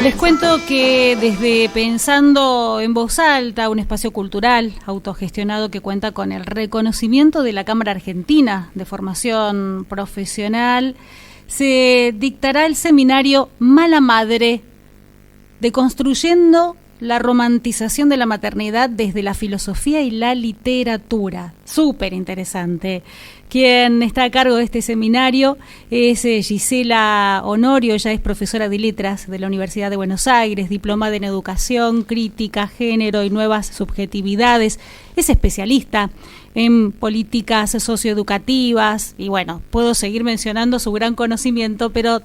Les cuento que desde Pensando en Voz Alta, un espacio cultural autogestionado que cuenta con el reconocimiento de la Cámara Argentina de Formación Profesional, se dictará el seminario Mala Madre, deconstruyendo la romantización de la maternidad desde la filosofía y la literatura. Súper interesante. Quien está a cargo de este seminario es Gisela Honorio. Ella es profesora de letras de la Universidad de Buenos Aires, diplomada en educación, crítica, género y nuevas subjetividades. Es especialista en políticas socioeducativas y bueno, puedo seguir mencionando su gran conocimiento, pero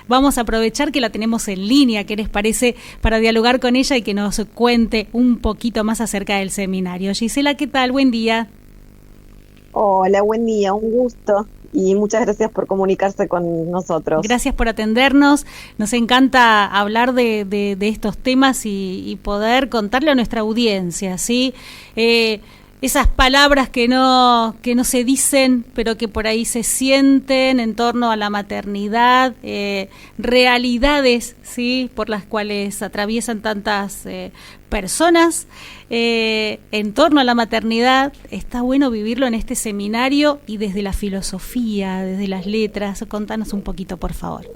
vamos a aprovechar que la tenemos en línea. ¿Qué les parece para dialogar con ella y que nos cuente un poquito más acerca del seminario? Gisela, ¿qué tal? Buen día. Hola, buen día, un gusto y muchas gracias por comunicarse con nosotros. Gracias por atendernos, nos encanta hablar de estos temas y poder contarle a nuestra audiencia, ¿sí? Esas palabras que no se dicen, pero que por ahí se sienten en torno a la maternidad, realidades, ¿sí?, por las cuales atraviesan tantas personas en torno a la maternidad. Está bueno vivirlo en este seminario y desde la filosofía, desde las letras. Contanos un poquito, por favor.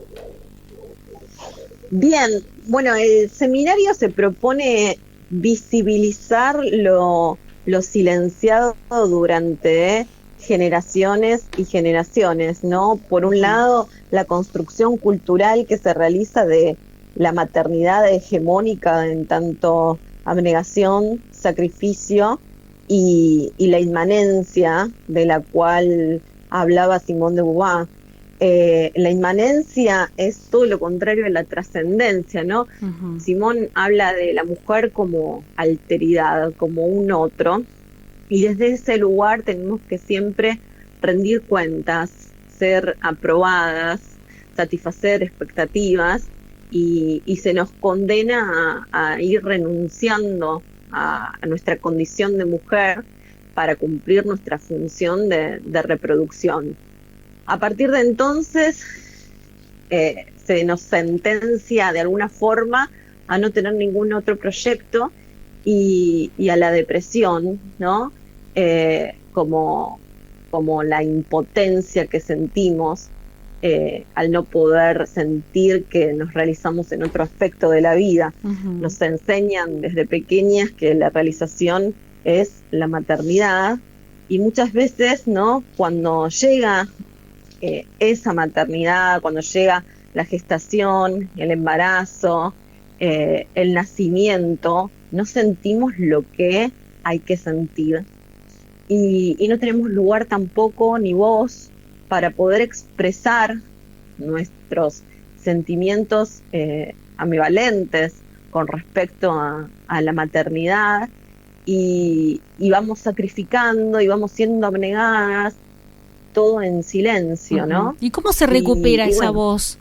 Bien, bueno, el seminario se propone visibilizar lo silenciado durante generaciones y generaciones, ¿no? Por un lado, la construcción cultural que se realiza de la maternidad hegemónica en tanto abnegación, sacrificio y la inmanencia de la cual hablaba Simone de Beauvoir. La inmanencia es todo lo contrario de la trascendencia, ¿no? Uh-huh. Simone habla de la mujer como alteridad, como un otro, y desde ese lugar tenemos que siempre rendir cuentas, ser aprobadas, satisfacer expectativas, y se nos condena a ir renunciando a nuestra condición de mujer para cumplir nuestra función de reproducción. A partir de entonces se nos sentencia de alguna forma a no tener ningún otro proyecto y a la depresión, ¿no? Como la impotencia que sentimos al no poder sentir que nos realizamos en otro aspecto de la vida. Uh-huh. Nos enseñan desde pequeñas que la realización es la maternidad y muchas veces, ¿no?, cuando llega esa maternidad, cuando llega la gestación, el embarazo, el nacimiento, no sentimos lo que hay que sentir y no tenemos lugar tampoco ni voz para poder expresar nuestros sentimientos ambivalentes con respecto a la maternidad y vamos sacrificando y vamos siendo abnegadas, todo en silencio, uh-huh, ¿no? ¿Y cómo se recupera esa voz?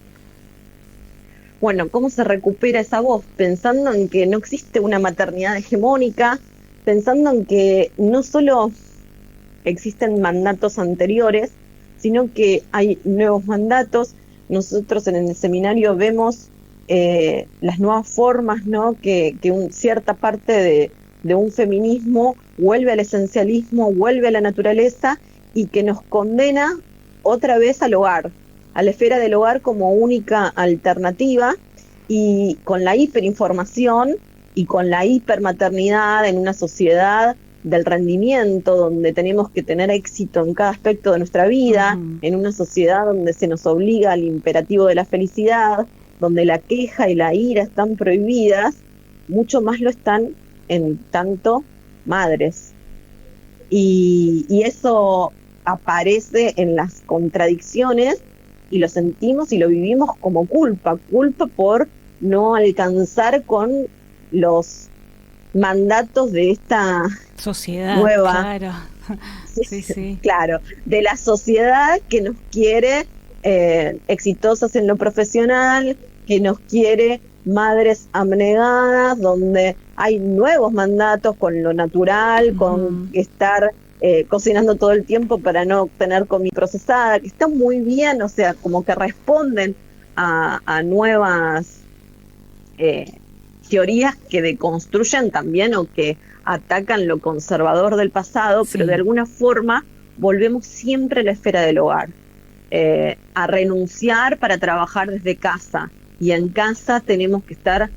Bueno, ¿cómo se recupera esa voz? Pensando en que no existe una maternidad hegemónica, pensando en que no solo existen mandatos anteriores, sino que hay nuevos mandatos. Nosotros en el seminario vemos las nuevas formas, ¿no?, que cierta parte de un feminismo vuelve al esencialismo, vuelve a la naturaleza, y que nos condena otra vez al hogar, a la esfera del hogar como única alternativa, y con la hiperinformación y con la hipermaternidad en una sociedad del rendimiento, donde tenemos que tener éxito en cada aspecto de nuestra vida, uh-huh, en una sociedad donde se nos obliga al imperativo de la felicidad, donde la queja y la ira están prohibidas, mucho más lo están en tanto madres. Y eso aparece en las contradicciones y lo sentimos y lo vivimos como culpa por no alcanzar con los mandatos de esta sociedad nueva, claro. Sí. Claro, de la sociedad que nos quiere exitosas en lo profesional, que nos quiere madres abnegadas, donde hay nuevos mandatos con lo natural, uh-huh, con estar cocinando todo el tiempo para no tener comida procesada, que está muy bien, o sea, como que responden a nuevas teorías que deconstruyen también o que atacan lo conservador del pasado, pero de alguna forma volvemos siempre a la esfera del hogar, a renunciar para trabajar desde casa, y en casa tenemos que estar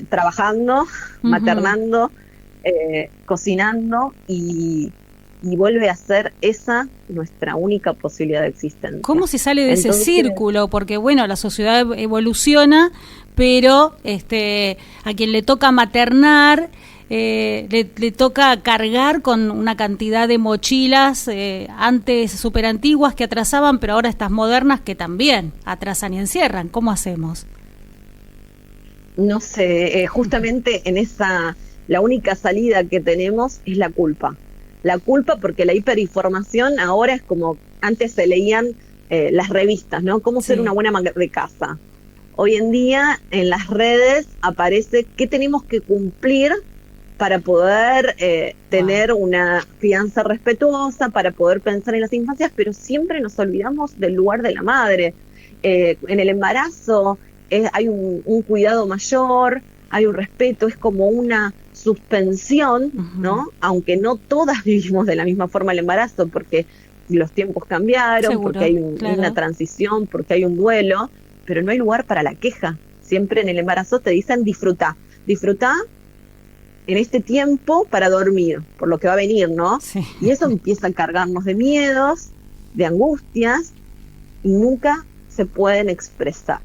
trabajando, maternando, cocinando, y vuelve a ser esa nuestra única posibilidad de existencia. ¿Cómo se sale de ese círculo? Porque bueno, la sociedad evoluciona, pero a quien le toca maternar, le toca cargar con una cantidad de mochilas antes súper antiguas que atrasaban, pero ahora estas modernas que también atrasan y encierran. ¿Cómo hacemos? No sé, justamente en esa, la única salida que tenemos es la culpa. La culpa, porque la hiperinformación ahora es como antes se leían las revistas, ¿no? Cómo ser una buena madre de casa. Hoy en día en las redes aparece qué tenemos que cumplir para poder tener una crianza respetuosa, para poder pensar en las infancias, pero siempre nos olvidamos del lugar de la madre. En el embarazo hay un cuidado mayor, hay un respeto, es como una suspensión, ¿no? Aunque no todas vivimos de la misma forma el embarazo, porque los tiempos cambiaron, seguro, porque hay una transición, porque hay un duelo, pero no hay lugar para la queja. Siempre en el embarazo te dicen disfrutá en este tiempo para dormir, por lo que va a venir, ¿no? Sí. Y eso empieza a cargarnos de miedos, de angustias, y nunca se pueden expresar.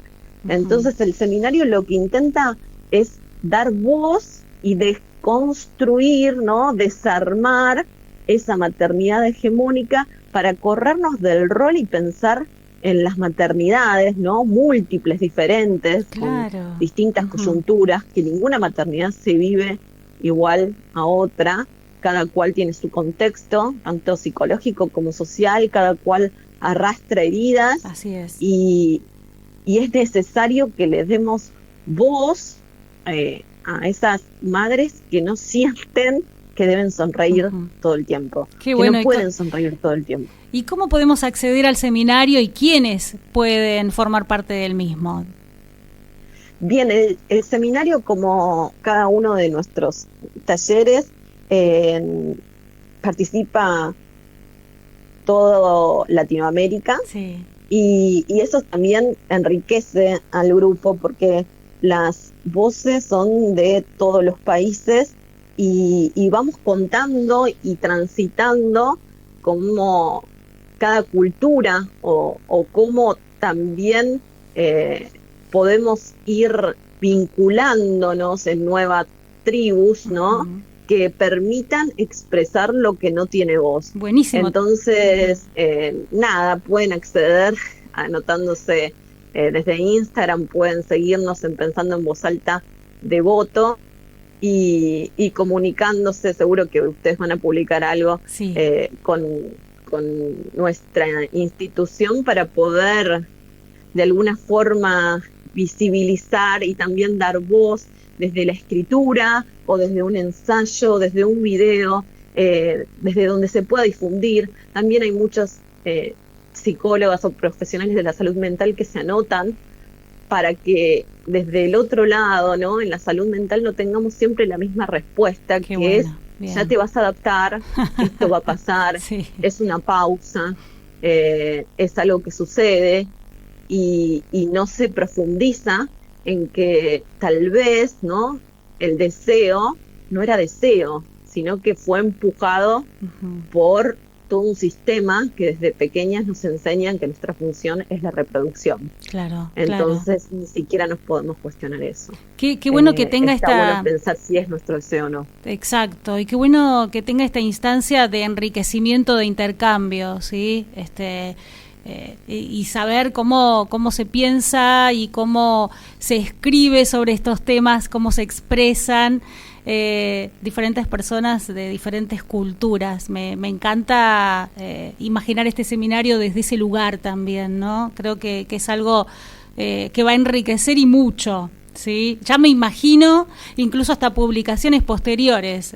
Entonces el seminario lo que intenta es dar voz y deconstruir, ¿no? Desarmar esa maternidad hegemónica para corrernos del rol y pensar en las maternidades, ¿no? Múltiples, diferentes, con distintas coyunturas, que ninguna maternidad se vive igual a otra, cada cual tiene su contexto, tanto psicológico como social, cada cual arrastra heridas. Así es. Y es necesario que le demos voz a esas madres que no sienten que deben sonreír todo el tiempo, que no pueden sonreír todo el tiempo. ¿Y cómo podemos acceder al seminario y quiénes pueden formar parte del mismo? Bien, el seminario, como cada uno de nuestros talleres, participa todo Latinoamérica. Sí. Y eso también enriquece al grupo, porque las voces son de todos los países y vamos contando y transitando cómo cada cultura o cómo también podemos ir vinculándonos en nuevas tribus, ¿no? Que permitan expresar lo que no tiene voz. Buenísimo. Entonces, nada, pueden acceder anotándose desde Instagram, pueden seguirnos en Pensando en Voz Alta Devoto y comunicándose. Seguro que ustedes van a publicar algo con nuestra institución para poder de alguna forma visibilizar y también dar voz desde la escritura o desde un ensayo, desde un video, desde donde se pueda difundir. También hay muchos psicólogas o profesionales de la salud mental que se anotan para que desde el otro lado, ¿no? En la salud mental no tengamos siempre la misma respuesta, que bueno, es, bien, ya te vas a adaptar, esto va a pasar, es una pausa, es algo que sucede, y no se profundiza en que tal vez, ¿no? El deseo no era deseo, sino que fue empujado por todo un sistema que desde pequeñas nos enseñan que nuestra función es la reproducción. Claro. Entonces ni siquiera nos podemos cuestionar eso. Qué bueno que tenga está bueno pensar si es nuestro deseo o no. Exacto, y qué bueno que tenga esta instancia de enriquecimiento, de intercambio, ¿sí? Y saber cómo se piensa y cómo se escribe sobre estos temas, cómo se expresan diferentes personas de diferentes culturas. Me encanta imaginar este seminario desde ese lugar también, ¿no? Creo que es algo que va a enriquecer y mucho. Sí, ya me imagino incluso hasta publicaciones posteriores,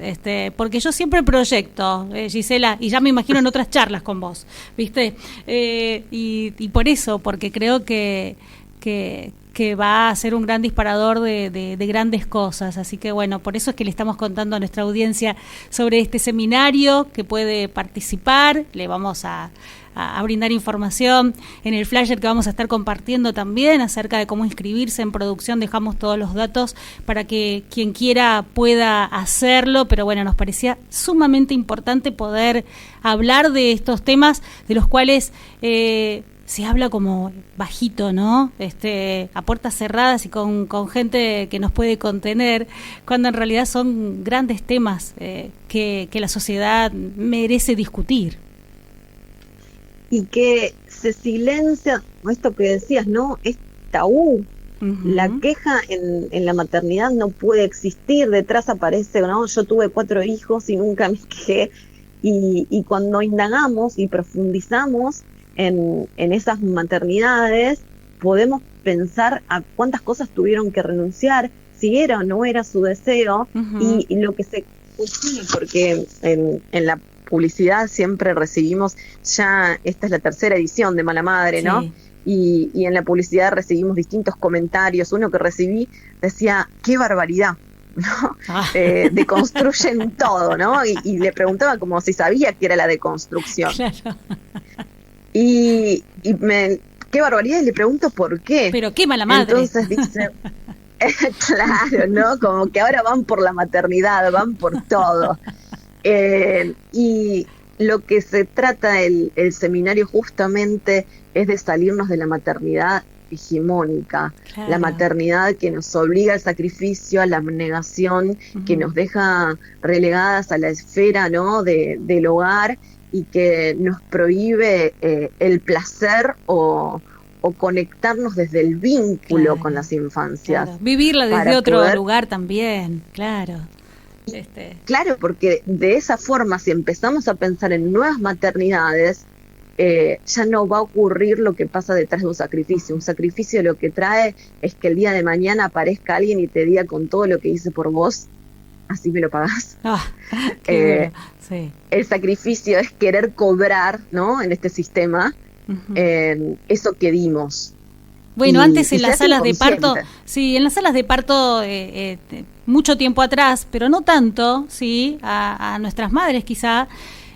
porque yo siempre proyecto, Gisela, y ya me imagino en otras charlas con vos, ¿viste? Y por eso, porque creo que que va a ser un gran disparador de grandes cosas. Así que bueno, por eso es que le estamos contando a nuestra audiencia sobre este seminario, que puede participar. Le vamos a brindar información en el flyer que vamos a estar compartiendo también acerca de cómo inscribirse en producción. Dejamos todos los datos para que quien quiera pueda hacerlo, pero bueno, nos parecía sumamente importante poder hablar de estos temas de los cuales se habla como bajito, ¿no? A puertas cerradas y con gente que nos puede contener, cuando en realidad son grandes temas que la sociedad merece discutir. Y que se silencia, esto que decías, ¿no? Es tabú. La queja en la maternidad no puede existir. Detrás aparece, ¿no? Yo tuve 4 hijos y nunca me quejé. Y cuando indagamos y profundizamos en esas maternidades, podemos pensar a cuántas cosas tuvieron que renunciar, si era o no era su deseo, y lo que se cuestiona, porque en la publicidad siempre recibimos, ya esta es la 3ª edición de Mala Madre, ¿no? Sí. Y en la publicidad recibimos distintos comentarios. Uno que recibí decía, ¡qué barbaridad! ¿No? Deconstruyen todo, ¿no? Y le preguntaba como si sabía que era la deconstrucción. Claro. ¡Qué barbaridad! Y le pregunto por qué. Pero qué mala madre. Entonces dice, claro, ¿no? Como que ahora van por la maternidad, van por todo. Y lo que se trata el seminario justamente es de salirnos de la maternidad hegemónica, claro. La maternidad que nos obliga al sacrificio, a la abnegación, que nos deja relegadas a la esfera, ¿no? del hogar, y que nos prohíbe el placer o conectarnos desde el vínculo, claro, con las infancias. Claro. Vivirla desde otro lugar también, claro. Claro, porque de esa forma, si empezamos a pensar en nuevas maternidades, ya no va a ocurrir lo que pasa detrás de un sacrificio. Un sacrificio lo que trae es que el día de mañana aparezca alguien y te diga, con todo lo que hice por vos, así me lo pagás. Bueno. Sí. El sacrificio es querer cobrar, ¿no? En este sistema, eso que dimos. Bueno, antes en las salas de parto, sí, en las salas de parto mucho tiempo atrás, pero no tanto, sí, a nuestras madres quizá,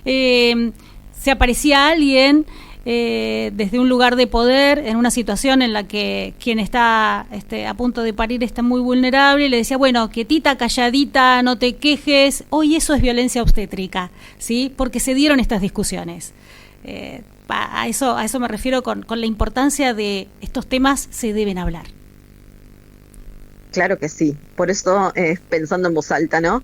se aparecía alguien desde un lugar de poder en una situación en la que quien está a punto de parir está muy vulnerable, y le decía, bueno, quietita, calladita, no te quejes. Hoy eso es violencia obstétrica, ¿sí? Porque se dieron estas discusiones. A eso me refiero con la importancia de estos temas, se deben hablar. Claro que sí, por eso pensando en voz alta, ¿no?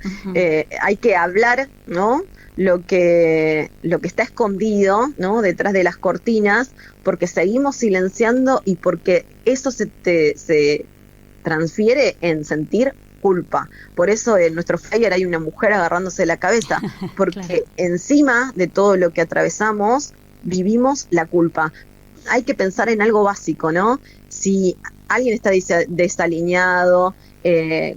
Hay que hablar, ¿no? Lo que está escondido, ¿no? Detrás de las cortinas, porque seguimos silenciando y porque eso se transfiere en sentir culpa. Por eso en nuestro flyer hay una mujer agarrándose la cabeza, porque claro, encima de todo lo que atravesamos vivimos la culpa. Hay que pensar en algo básico, ¿no? Si alguien está desalineado,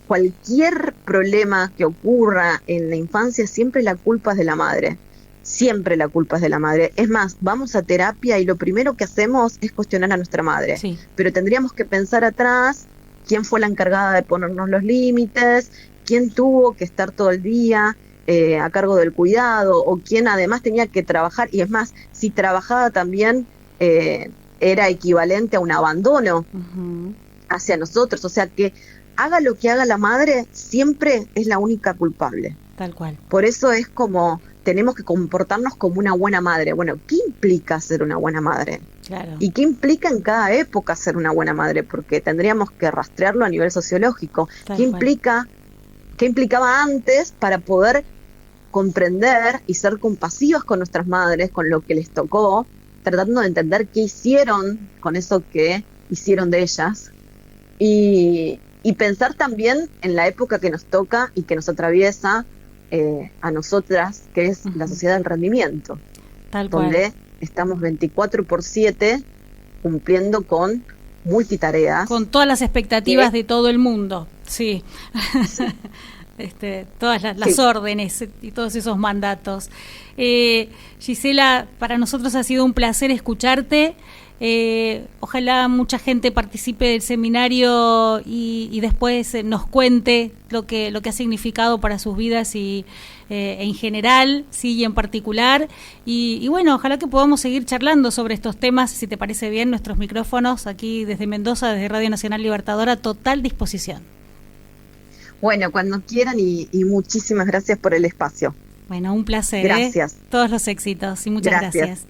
cualquier problema que ocurra en la infancia, siempre la culpa es de la madre. Siempre la culpa es de la madre. Es más, vamos a terapia y lo primero que hacemos es cuestionar a nuestra madre. Sí. Pero tendríamos que pensar atrás quién fue la encargada de ponernos los límites, quién tuvo que estar todo el día a cargo del cuidado, o quién además tenía que trabajar, y es más, si trabajaba también era equivalente a un abandono hacia nosotros. O sea que haga lo que haga la madre, siempre es la única culpable. Tal cual. Por eso es como tenemos que comportarnos como una buena madre. Bueno, ¿qué implica ser una buena madre? Claro. ¿Y qué implica en cada época ser una buena madre? Porque tendríamos que rastrearlo a nivel sociológico. ¿Qué implicaba antes para poder comprender y ser compasivos con nuestras madres, con lo que les tocó, tratando de entender qué hicieron con eso que hicieron de ellas? Y pensar también en la época que nos toca y que nos atraviesa a nosotras, que es la sociedad del rendimiento. Tal cual. Donde estamos 24/7 cumpliendo con multitareas. Con todas las expectativas de todo el mundo, sí. todas las órdenes y todos esos mandatos. Gisela, para nosotros ha sido un placer escucharte. Ojalá mucha gente participe del seminario y después nos cuente lo que ha significado para sus vidas y en general, sí, y en particular. Y bueno, ojalá que podamos seguir charlando sobre estos temas, si te parece bien. Nuestros micrófonos aquí desde Mendoza, desde Radio Nacional Libertadora, total disposición. Bueno, cuando quieran y muchísimas gracias por el espacio. Bueno, un placer. Gracias. Todos los éxitos y muchas gracias.